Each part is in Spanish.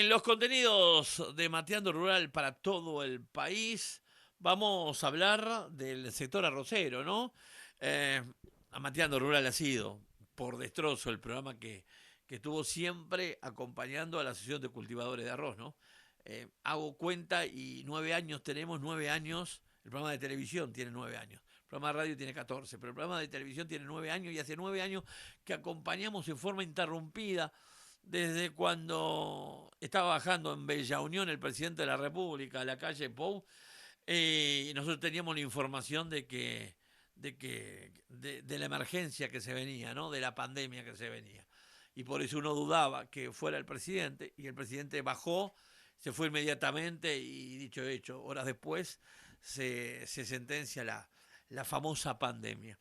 En los contenidos de Mateando Rural para todo el país, vamos a hablar del sector arrocero, ¿no? Eh, a Mateando Rural ha sido, por destrozo, el programa que estuvo siempre acompañando a la Asociación de Cultivadores de Arroz, ¿no? Hago cuenta y 9 años tenemos, 9 años, el programa de televisión tiene 9 años, el programa de radio tiene 14, pero el programa de televisión tiene 9 años y hace 9 años que acompañamos en forma interrumpida desde cuando estaba bajando en Bella Unión el presidente de la República a la calle Pou, y nosotros teníamos la información de la emergencia que se venía, ¿no? De la pandemia que se venía. Y por eso uno dudaba que fuera el presidente, y el presidente bajó, se fue inmediatamente y dicho hecho, horas después se sentencia la famosa pandemia.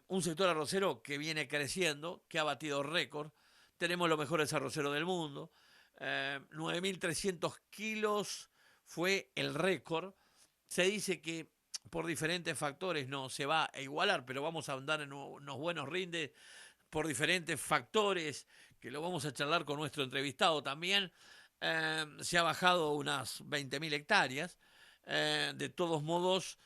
Un sector arrocero que viene creciendo, que ha batido récord. Tenemos los mejores arroceros del mundo. 9.300 kilos fue el récord. Se dice que por diferentes factores no se va a igualar, pero vamos a andar en unos buenos rindes por diferentes factores, que lo vamos a charlar con nuestro entrevistado también. Se ha bajado unas 20.000 hectáreas. De todos modos,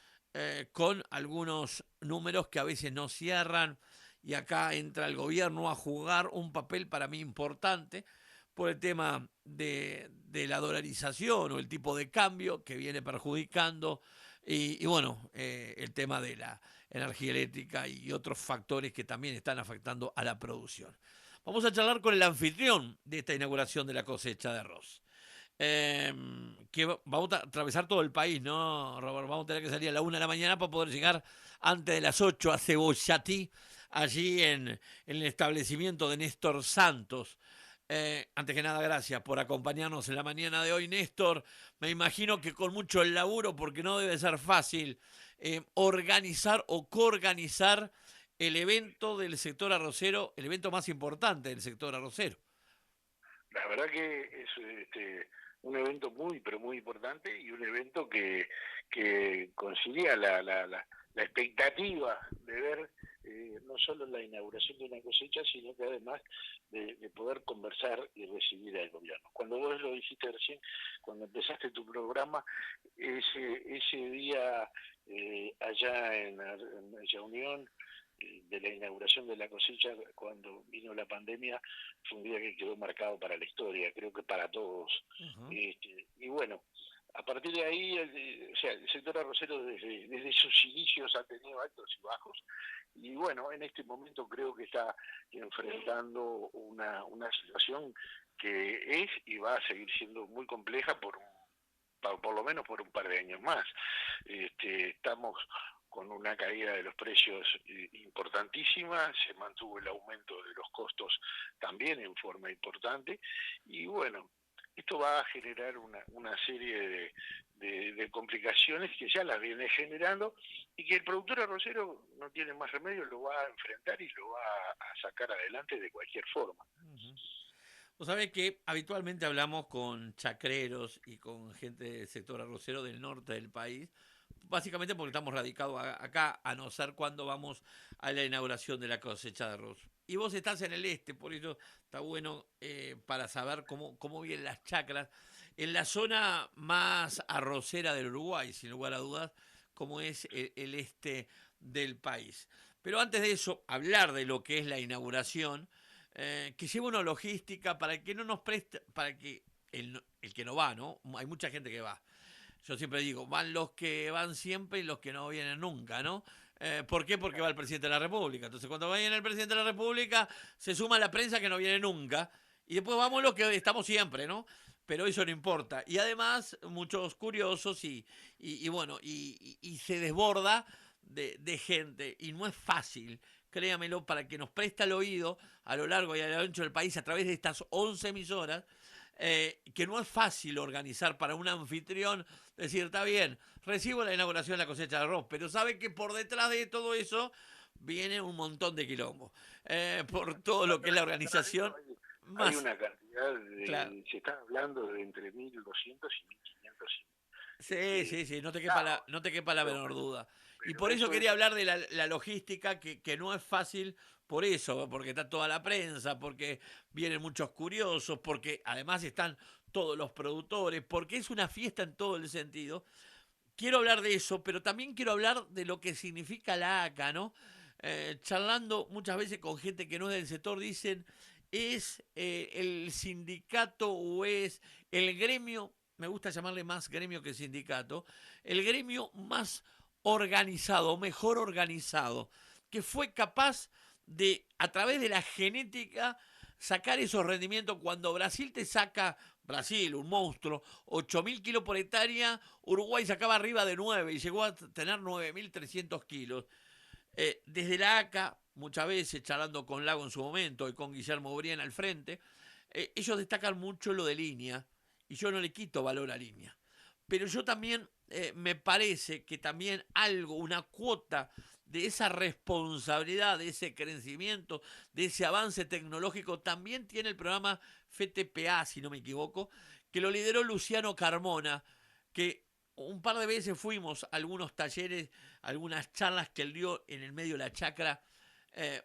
con algunos números que a veces no cierran, y acá entra el gobierno a jugar un papel para mí importante por el tema de la dolarización o el tipo de cambio que viene perjudicando, y bueno, el tema de la energía eléctrica y otros factores que también están afectando a la producción. Vamos a charlar con el anfitrión de esta inauguración de la cosecha de arroz. Eh, que vamos a atravesar todo el país, ¿no, Robert? Vamos a tener que salir a la 1 de la mañana para poder llegar antes de las 8 a Cebollatí, allí en el establecimiento de Néstor Santos. Antes que nada, gracias por acompañarnos en la mañana de hoy, Néstor. Me imagino que con mucho laburo, porque no debe ser fácil organizar o coorganizar el evento del sector arrocero, el evento más importante del sector arrocero. La verdad que es un evento muy, pero muy importante y un evento que concilia la expectativa de ver no solo la inauguración de una cosecha, sino que además de poder conversar y recibir al gobierno. Cuando vos lo dijiste recién, cuando empezaste tu programa, ese día allá en Bella Unión, de la inauguración de la cosecha cuando vino la pandemia, fue un día que quedó marcado para la historia, creo que para todos. Ajá. Y bueno, a partir de ahí, o sea, el sector arrocero desde sus inicios ha tenido altos y bajos, y bueno, en este momento creo que está enfrentando una situación que es y va a seguir siendo muy compleja por lo menos por un par de años más. Estamos con una caída de los precios importantísima, se mantuvo el aumento de los costos también en forma importante, y bueno, esto va a generar una serie de complicaciones que ya las viene generando y que el productor arrocero no tiene más remedio, lo va a enfrentar y lo va a sacar adelante de cualquier forma. Uh-huh. Vos sabés que habitualmente hablamos con chacreros y con gente del sector arrocero del norte del país, básicamente porque estamos radicados acá, a no ser cuando vamos a la inauguración de la cosecha de arroz. Y vos estás en el este, por eso está bueno para saber cómo vienen las chacras. En la zona más arrocera del Uruguay, sin lugar a dudas, como es el este del país. Pero antes de eso, hablar de lo que es la inauguración, que lleva una logística para que no nos preste, para que el que no va, ¿no? Hay mucha gente que va. Yo siempre digo, van los que van siempre y los que no vienen nunca, ¿no? ¿Por qué? Porque va el presidente de la República. Entonces, cuando viene el presidente de la República, se suma la prensa que no viene nunca. Y después vamos los que estamos siempre, ¿no? Pero eso no importa. Y además, muchos curiosos y bueno, y se desborda de gente. Y no es fácil, créamelo, para que nos presta el oído a lo largo y a lo ancho del país a través de estas 11 emisoras, que no es fácil organizar para un anfitrión, decir, está bien, recibo la inauguración de la cosecha de arroz, pero sabe que por detrás de todo eso viene un montón de quilombo, por todo lo que es la Atrás de eso organización, hay más, una cantidad claro, se está hablando de entre 1.200 y 1.500 Sí, sí, sí, Claro, no te quepa la pero, menor duda. Y pero por eso eso es, quería hablar de la logística, que no es fácil por eso, porque está toda la prensa, porque vienen muchos curiosos, porque además están todos los productores, porque es una fiesta en todo el sentido. Quiero hablar de eso, pero también quiero hablar de lo que significa la ACA, ¿no? Charlando muchas veces con gente que no es del sector, dicen, es el sindicato o es el gremio, me gusta llamarle más gremio que sindicato, el gremio más organizado, mejor organizado, que fue capaz de, a través de la genética, sacar esos rendimientos. Cuando Brasil te saca, Brasil, un monstruo, 8.000 kilos por hectárea, Uruguay sacaba arriba de 9 y llegó a tener 9.300 kilos. Desde la ACA, muchas veces charlando con Lago en su momento y con Guillermo Briena al frente, ellos destacan mucho lo de línea y yo no le quito valor a línea. Pero yo también me parece que también algo, una cuota de esa responsabilidad, de ese crecimiento, de ese avance tecnológico, también tiene el programa FTPA, si no me equivoco, que lo lideró Luciano Carmona, que un par de veces fuimos a algunos talleres, algunas charlas que él dio en el medio de la chacra,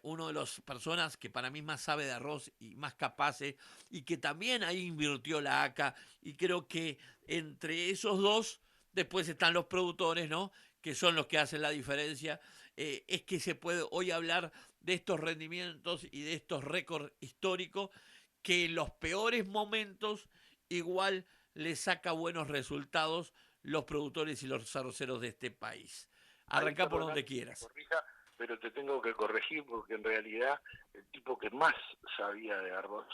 uno de las personas que para mí más sabe de arroz y más capaces, y que también ahí invirtió la ACA, y creo que entre esos dos, después están los productores, ¿no? Que son los que hacen la diferencia. Es que se puede hoy hablar de estos rendimientos y de estos récords históricos que en los peores momentos igual le saca buenos resultados los productores y los arroceros de este país. ahí Arrancá por donde perdoname que te quieras. corrija, pero te tengo que corregir porque en realidad el tipo que más sabía de arroz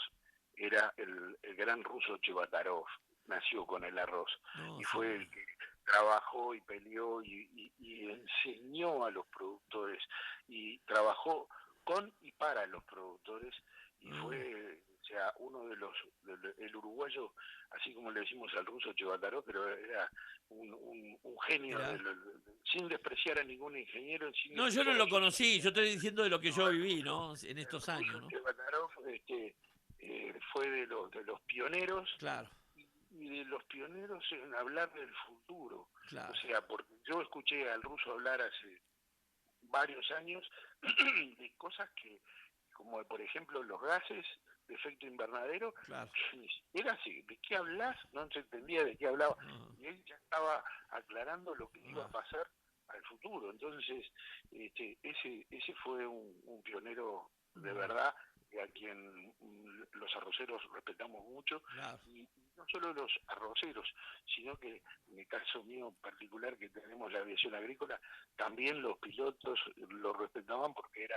era el gran ruso Chebatarov, nació con el arroz No, y sí. fue el que trabajó y peleó y enseñó a los productores y trabajó con y para los productores y Ah, fue, o sea, uno el uruguayo, así como le decimos al ruso Chebatarov, pero era un genio, mirá. sin despreciar a ningún ingeniero, sin No, yo no despreciar lo conocí, yo absolutamente a estoy nadie. diciendo de lo que No, yo viví, ¿no? En el estos ruso años, ¿no? Chebatarov fue de los pioneros Claro, y de los pioneros en hablar del futuro. O claro. sea, porque yo escuché al ruso hablar hace varios años de cosas que, como por ejemplo los gases de efecto invernadero, Claro. que ni siquiera ¿de qué hablas? No se entendía de qué hablaba. Ah, Y él ya estaba aclarando lo que iba a ah, pasar al futuro. Entonces, ese fue un pionero de mm, verdad a quien los arroceros respetamos mucho, claro. y no solo los arroceros, sino que en el caso mío particular que tenemos la aviación agrícola, también los pilotos lo respetaban porque era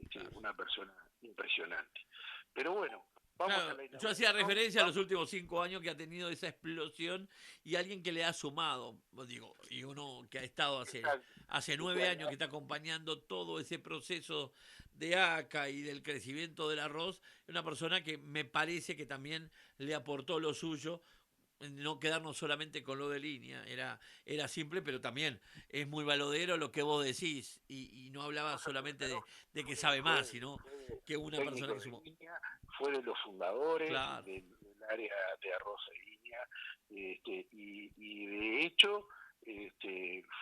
Claro. una persona impresionante. Pero bueno, vamos a Claro, la yo hacía inauguración, referencia a los vamos. últimos 5 años que ha tenido esa explosión y alguien que le ha sumado, digo, y uno que ha estado Exacto, hace que 9 años que está acompañando todo ese proceso de ACA y del crecimiento del arroz, es una persona que me parece que también le aportó lo suyo, no quedarnos solamente con lo de línea, era simple, pero también es muy valedero lo que vos decís, y no hablaba Rosa solamente Quevedo de que fue, sabe más, fue, sino fue que una persona técnico que de sumó. línea, fue de los fundadores Claro. del área de arroz de línea, y de hecho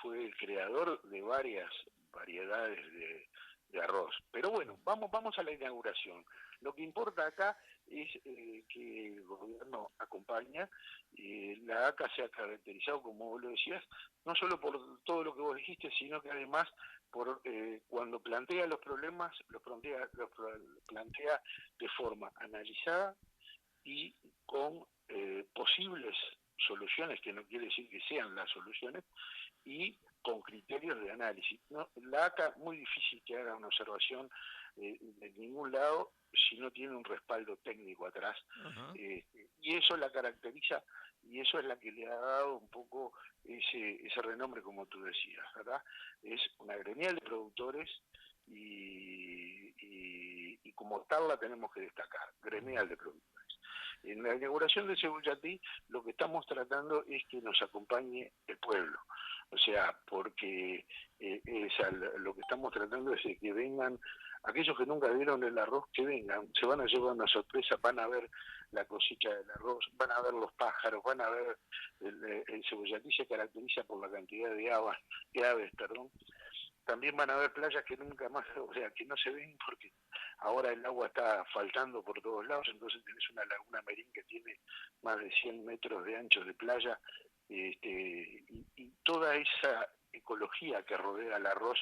fue el creador de varias variedades de arroz. Pero bueno, vamos a la inauguración. Lo que importa acá es que el gobierno acompaña. La ACA se ha caracterizado, como vos lo decías, no solo por todo lo que vos dijiste, sino que además por cuando plantea los problemas, plantea de forma analizada y con posibles soluciones, que no quiere decir que sean las soluciones, y con criterios de análisis. No, la ACA muy difícil que haga una observación de ningún lado si no tiene un respaldo técnico atrás, Ajá. y eso la caracteriza y eso es la que le ha dado un poco ese renombre, como tú decías, ¿verdad? Es una gremial de productores y como tal la tenemos que destacar, gremial de productores. En la inauguración de Cebullatí lo que estamos tratando es que nos acompañe el pueblo, o sea, porque lo que estamos tratando es de que vengan aquellos que nunca vieron el arroz, que vengan, se van a llevar una sorpresa, van a ver la cosecha del arroz, van a ver los pájaros, van a ver el cebollatí se caracteriza por la cantidad de aves, perdón. También van a ver playas que nunca más, o sea, que no se ven porque ahora el agua está faltando por todos lados, entonces tenés una laguna Merín que tiene más de 100 metros de ancho de playa, y toda esa ecología que rodea el arroz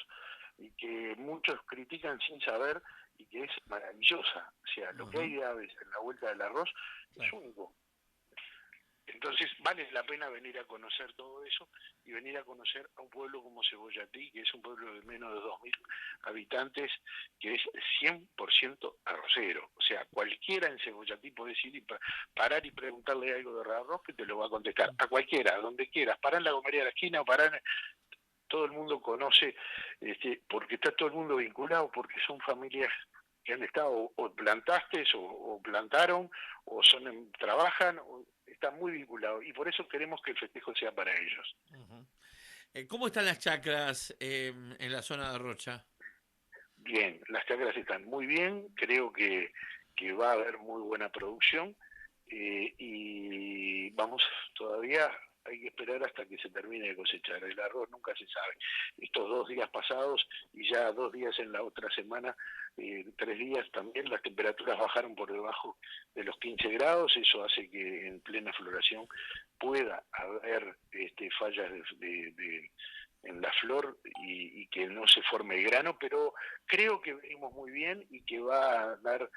y que muchos critican sin saber y que es maravillosa. O sea, lo que hay de aves en la vuelta del arroz es único. Entonces vale la pena venir a conocer todo eso y venir a conocer a un pueblo como Cebollatí, que es un pueblo de menos de 2.000 habitantes, que es 100% arrocero. O sea, cualquiera en Cebollatí podés ir y parar y preguntarle algo de arroz que te lo va a contestar. A cualquiera, donde quieras. Pará en la gomería de la esquina o pará en... Todo el mundo conoce, porque está todo el mundo vinculado, porque son familias que han estado o plantaste o plantaron o trabajan, están muy vinculados y por eso queremos que el festejo sea para ellos. ¿Cómo están las chacras en la zona de Rocha? Bien, las chacras están muy bien, creo que va a haber muy buena producción, y vamos todavía, hay que esperar hasta que se termine de cosechar. El arroz nunca se sabe. Estos 2 días pasados y ya 2 días en la otra semana, 3 días también, las temperaturas bajaron por debajo de los 15 grados, eso hace que en plena floración pueda haber fallas en la flor y que no se forme el grano, pero creo que venimos muy bien y que va a dar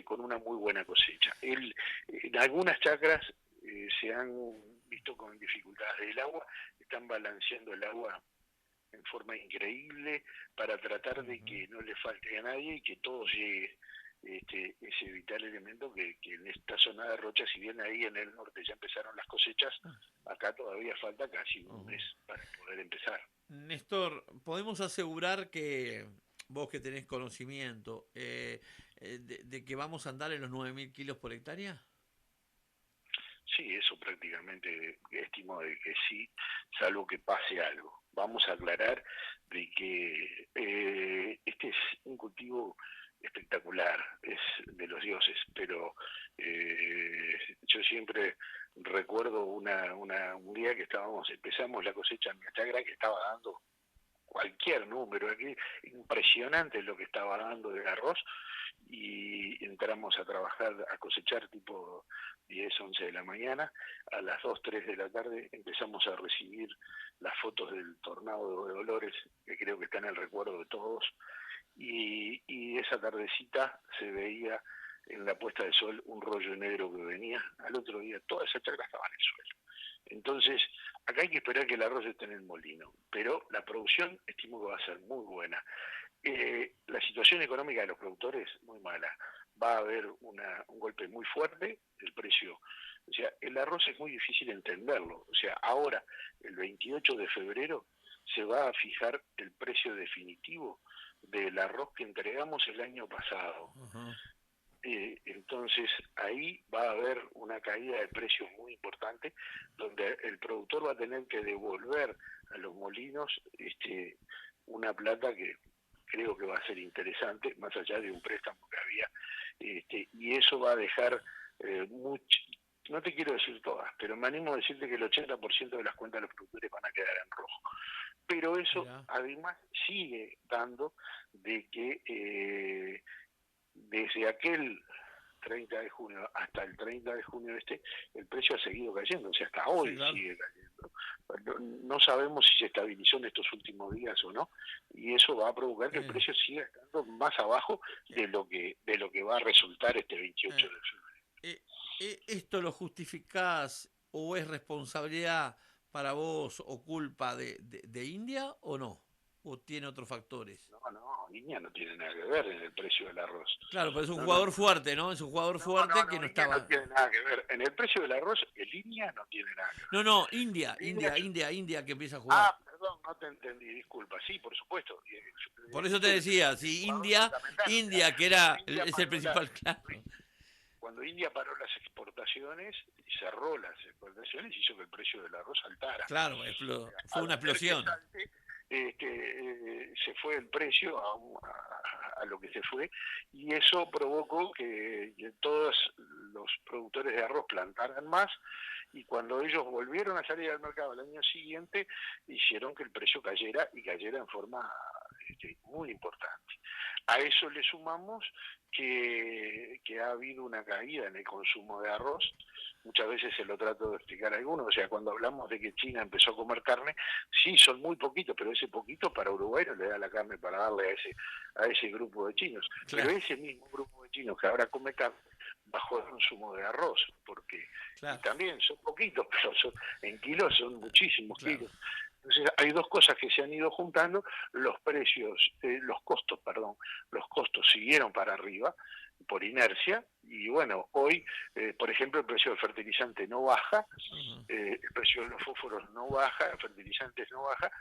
con una muy buena cosecha. En algunas chacras se han visto con dificultades del agua, están balanceando el agua en forma increíble para tratar de que no le falte a nadie y que todo llegue ese vital elemento que en esta zona de Rocha, si bien ahí en el norte ya empezaron las cosechas, acá todavía falta casi un mes para poder empezar. Néstor, ¿podemos asegurar que vos que tenés conocimiento de que vamos a andar en los 9.000 kilos por hectárea? Sí, eso prácticamente estimo de que sí, salvo que pase algo. Vamos a aclarar de que este es un cultivo espectacular, es de los dioses, pero yo siempre recuerdo un día que empezamos la cosecha en la chagra que estaba dando cualquier número, impresionante lo que estaba dando de arroz, y entramos a trabajar, a cosechar tipo 10, 11 de la mañana, a las 2, 3 de la tarde empezamos a recibir las fotos del tornado de Dolores, que creo que está en el recuerdo de todos, y esa tardecita se veía en la puesta de sol un rollo negro que venía, al otro día toda esa chacra estaba en el suelo. Entonces, acá hay que esperar que el arroz esté en el molino, pero la producción estimo que va a ser muy buena. La situación económica de los productores muy mala. Va a haber un golpe muy fuerte, el precio. O sea, el arroz es muy difícil entenderlo. O sea, ahora, el 28 de febrero, se va a fijar el precio definitivo del arroz que entregamos el año pasado. Entonces ahí va a haber una caída de precios muy importante, donde el productor va a tener que devolver a los molinos una plata que creo que va a ser interesante, más allá de un préstamo que había, y eso va a dejar no te quiero decir todas, pero me animo a decirte que el 80% de las cuentas de los productores van a quedar en rojo. Pero eso además sigue dando de que desde aquel 30 de junio hasta el 30 de junio el precio ha seguido cayendo, o sea, hasta hoy sigue cayendo. No sabemos si se estabilizó en estos últimos días o no, y eso va a provocar que el precio siga estando más abajo de lo que va a resultar este 28 de febrero. ¿Esto lo justificás o es responsabilidad para vos o culpa de India o no? ¿O tiene otros factores? No, India no tiene nada que ver en el precio del arroz. Claro, pero es un jugador fuerte, ¿no? Es un jugador fuerte que no India estaba... no tiene nada que ver. En el precio del arroz, el India no tiene nada que ver. No, India que empieza a jugar. Ah, perdón, no te entendí, disculpa. Sí, por supuesto. Por eso te decía, si India que es el principal, claro. Cuando India paró las exportaciones, cerró las exportaciones, hizo que el precio del arroz saltara. Claro, fue una explosión. Se fue el precio a lo que se fue, y eso provocó que todos los productores de arroz plantaran más, y cuando ellos volvieron a salir al mercado el año siguiente, hicieron que el precio cayera, y cayera en forma muy importante. A eso le sumamos que ha habido una caída en el consumo de arroz. Muchas veces se lo trato de explicar a algunos, o sea, cuando hablamos de que China empezó a comer carne, sí, son muy poquitos, pero ese poquito para Uruguay no le da la carne para darle a ese grupo de chinos. Claro, Pero ese mismo grupo de chinos que ahora come carne, bajó el consumo de arroz, porque, y claro, también son poquitos, pero en kilos son muchísimos claro. kilos. Entonces hay dos cosas que se han ido juntando, los precios, los costos siguieron para arriba por inercia, y bueno, hoy, por ejemplo, el precio del fertilizante no baja, Ujú, el precio de los fósforos no baja, fertilizantes no baja,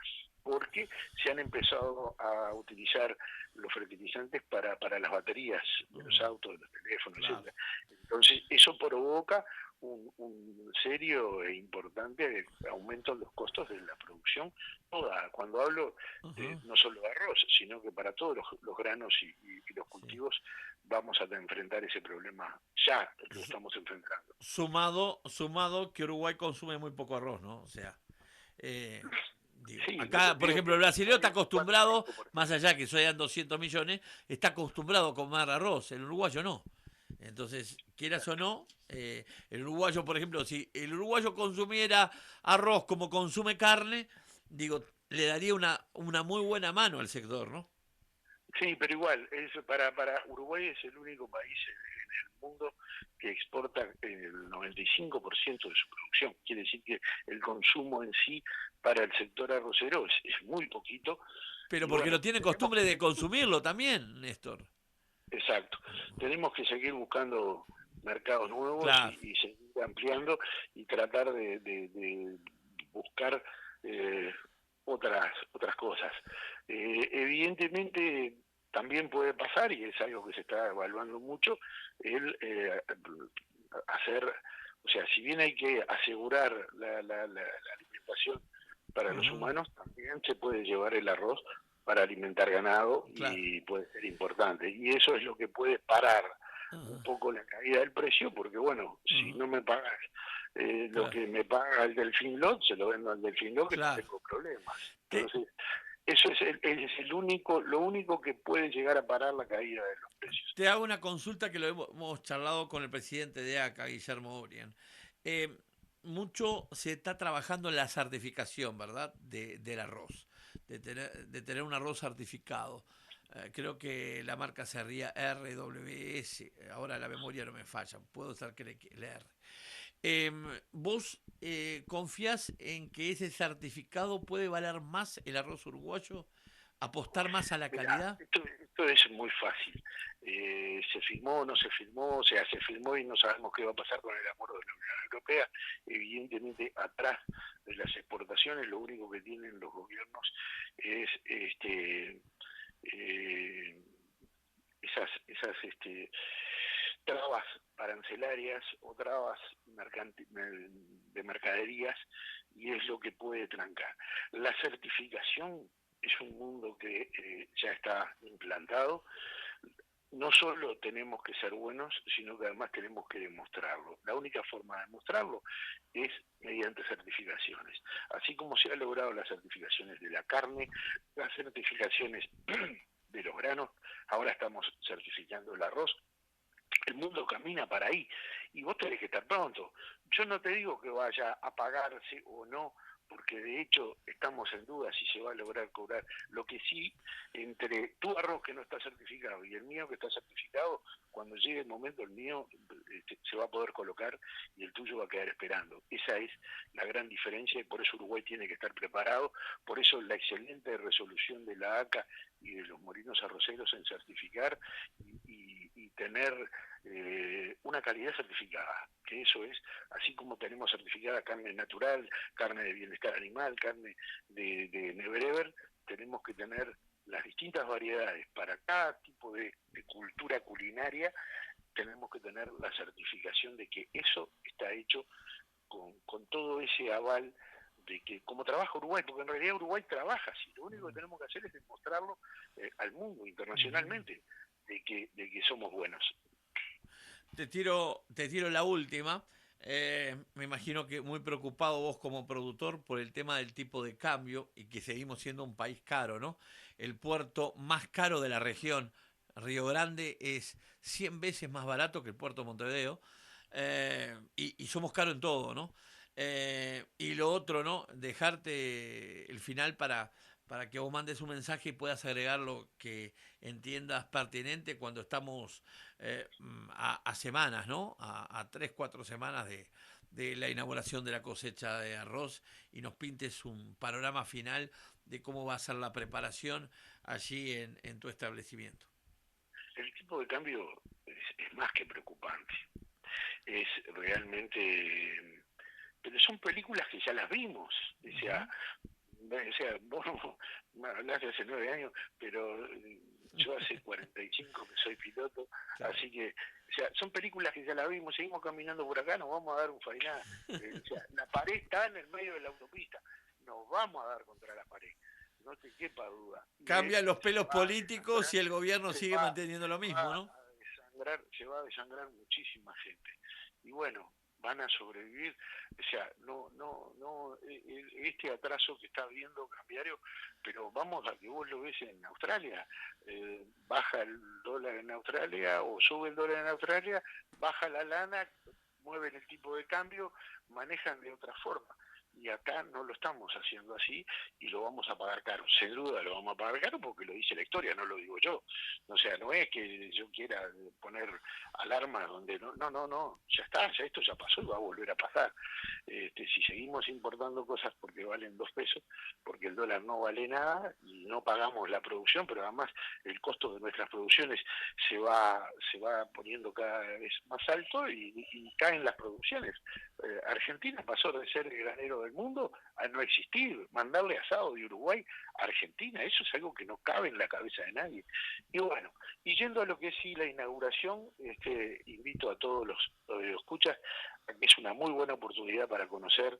porque se han empezado a utilizar los fertilizantes para las baterías de los ujú, autos, de los teléfonos, claro. etcétera. Entonces, eso provoca un serio e importante aumento en los costos de la producción toda. Cuando hablo Ujú, no solo de arroz, sino que para todos los granos y los sí. cultivos vamos a enfrentar ese problema. Ya lo Su- estamos enfrentando. sumado que Uruguay consume muy poco arroz, ¿no? O sea, eh, digo, Sí, acá, por digo ejemplo, que el brasileño está hay un acostumbrado, 4 o 5%. más allá que sean 200 millones, está acostumbrado a comer arroz, el uruguayo no. Entonces, quieras o Exacto. no, el uruguayo, por ejemplo, si el uruguayo consumiera arroz como consume carne, digo, le daría una muy buena mano al sector, ¿no? Sí, pero igual, para Uruguay es el único país en el mundo que exporta el 95% de su producción. Quiere decir que el consumo en sí para el sector arrocero es muy poquito. Pero Y porque lo bueno, tienen tenemos costumbre que de seguir, consumirlo también, Néstor. exacto, tenemos que seguir buscando mercados nuevos Claro. y seguir ampliando y tratar de buscar eh, otras cosas. Evidentemente también puede pasar, y es algo que se está evaluando mucho, el hacer, o sea, si bien hay que asegurar la alimentación para los Ujú, humanos, también se puede llevar el arroz para alimentar ganado, claro. y puede ser importante. Y eso es lo que puede parar Ajá, un poco la caída del precio, porque bueno, si ujú, no me pagas lo claro. que me paga el Delfín Lot, se lo vendo al Delfín Lot, que no Claro. tengo problemas. Te, Entonces, eso es lo único que puede llegar a parar la caída de los precios. te hago una consulta que lo hemos charlado con el presidente de ACA, Guillermo Urien. Eh, Mucho se está trabajando en la certificación, ¿verdad? Del arroz, de tener un arroz certificado. Creo que la marca sería RWS, ahora la memoria no me falla, puedo ser que el R. ¿Vos confías en que ese certificado puede valer más el arroz uruguayo? ¿Apostar más a la Mirá, calidad? esto es muy fácil. Se firmó, no se firmó, o sea, se firmó y no sabemos qué va a pasar con el acuerdo de la Unión Europea. Evidentemente, atrás de las exportaciones, lo único que tienen los gobiernos es eh, esas trabas arancelarias o trabas de mercaderías, y es lo que puede trancar. La certificación es un mundo que ya está implantado. No solo tenemos que ser buenos, sino que además tenemos que demostrarlo. La única forma de demostrarlo es mediante certificaciones. Así como se ha logrado las certificaciones de la carne, las certificaciones de los granos, ahora estamos certificando el arroz. El mundo camina para ahí, y vos tenés que estar pronto. Yo no te digo que vaya a pagarse o no, porque de hecho estamos en duda si se va a lograr cobrar. Lo que sí, entre tu arroz que no está certificado y el mío que está certificado, cuando llegue el momento el mío se va a poder colocar y el tuyo va a quedar esperando. Esa es la gran diferencia, y por eso Uruguay tiene que estar preparado. Por eso la excelente resolución de la ACA y de los molinos arroceros en certificar y tener una calidad certificada, que eso es, así como tenemos certificada carne natural, carne de bienestar animal, carne de Neverever, tenemos que tener las distintas variedades para cada tipo de cultura culinaria. Tenemos que tener la certificación de que eso está hecho con todo ese aval de que como trabaja Uruguay, porque en realidad Uruguay trabaja así, lo único que tenemos que hacer es demostrarlo al mundo, internacionalmente, de que somos buenos. Te tiro la última. Me imagino que muy preocupado vos como productor por el tema del tipo de cambio y que seguimos siendo un país caro, ¿no? El puerto más caro de la región, Río Grande, es 100 veces más barato que el puerto de Montevideo, y somos caros en todo, ¿no? Y lo otro, ¿no? Dejarte el final para que vos mandes un mensaje y puedas agregar lo que entiendas pertinente cuando estamos a semanas, ¿no? A 3, 4 semanas de la inauguración de la cosecha de arroz y nos pintes un panorama final de cómo va a ser la preparación allí en tu establecimiento. El tipo de cambio es más que preocupante. Es realmente... Pero son películas que ya las vimos. Vos me hablaste hace 9 años, pero yo hace 45 que soy piloto, Claro. así que, o sea, son películas que ya las vimos, seguimos caminando por acá, nos vamos a dar un fainá. O sea, la pared está en el medio de la autopista, nos vamos a dar contra la pared, no te quepa duda. Y Cambian los se pelos va a políticos desangrar, y el gobierno se sigue va, manteniendo lo se va mismo, ¿no? a desangrar, se va a desangrar muchísima gente. Y bueno, van a sobrevivir, o sea, este atraso que está habiendo cambiario, pero vamos a que vos lo ves en Australia, baja el dólar en Australia o sube el dólar en Australia, baja la lana, mueven el tipo de cambio, manejan de otra forma. Y acá no lo estamos haciendo así y lo vamos a pagar caro. Sin duda lo vamos a pagar caro porque lo dice la historia, no lo digo yo. O sea, no es que yo quiera poner alarma donde no, ya está, ya esto ya pasó y va a volver a pasar. Si seguimos importando cosas porque valen 2 pesos, porque el dólar no vale nada y no pagamos la producción, pero además el costo de nuestras producciones se va poniendo cada vez más alto y caen las producciones. Argentina pasó de ser el granero del mundo a no existir, mandarle asado de Uruguay a Argentina, eso es algo que no cabe en la cabeza de nadie. Y bueno, y yendo a lo que es sí la inauguración, invito a todos los escuchas, que es una muy buena oportunidad para conocer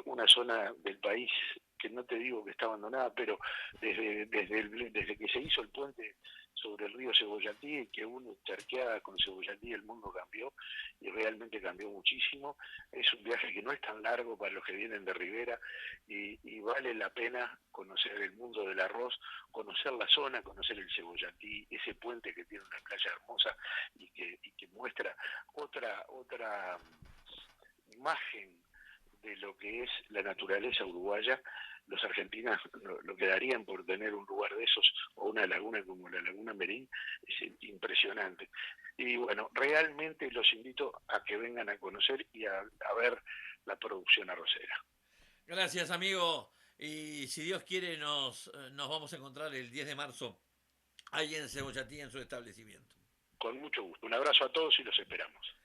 una zona del país que no te digo que está abandonada, pero desde que se hizo el puente sobre el río Cebollatí y que uno charqueada con Cebollatí el mundo cambió y realmente cambió muchísimo. Es un viaje que no es tan largo para los que vienen de Rivera y vale la pena conocer el mundo del arroz, conocer la zona, conocer el Cebollatí, ese puente que tiene una playa hermosa y que muestra otra imagen de lo que es la naturaleza uruguaya. Los argentinos lo que darían por tener un lugar de esos o una laguna como la Laguna Merín es impresionante. Y bueno, realmente los invito a que vengan a conocer y a ver la producción arrocera. Gracias, amigo. Y si Dios quiere, nos vamos a encontrar el 10 de marzo ahí en Cebollatí, en su establecimiento. Con mucho gusto. Un abrazo a todos y los esperamos.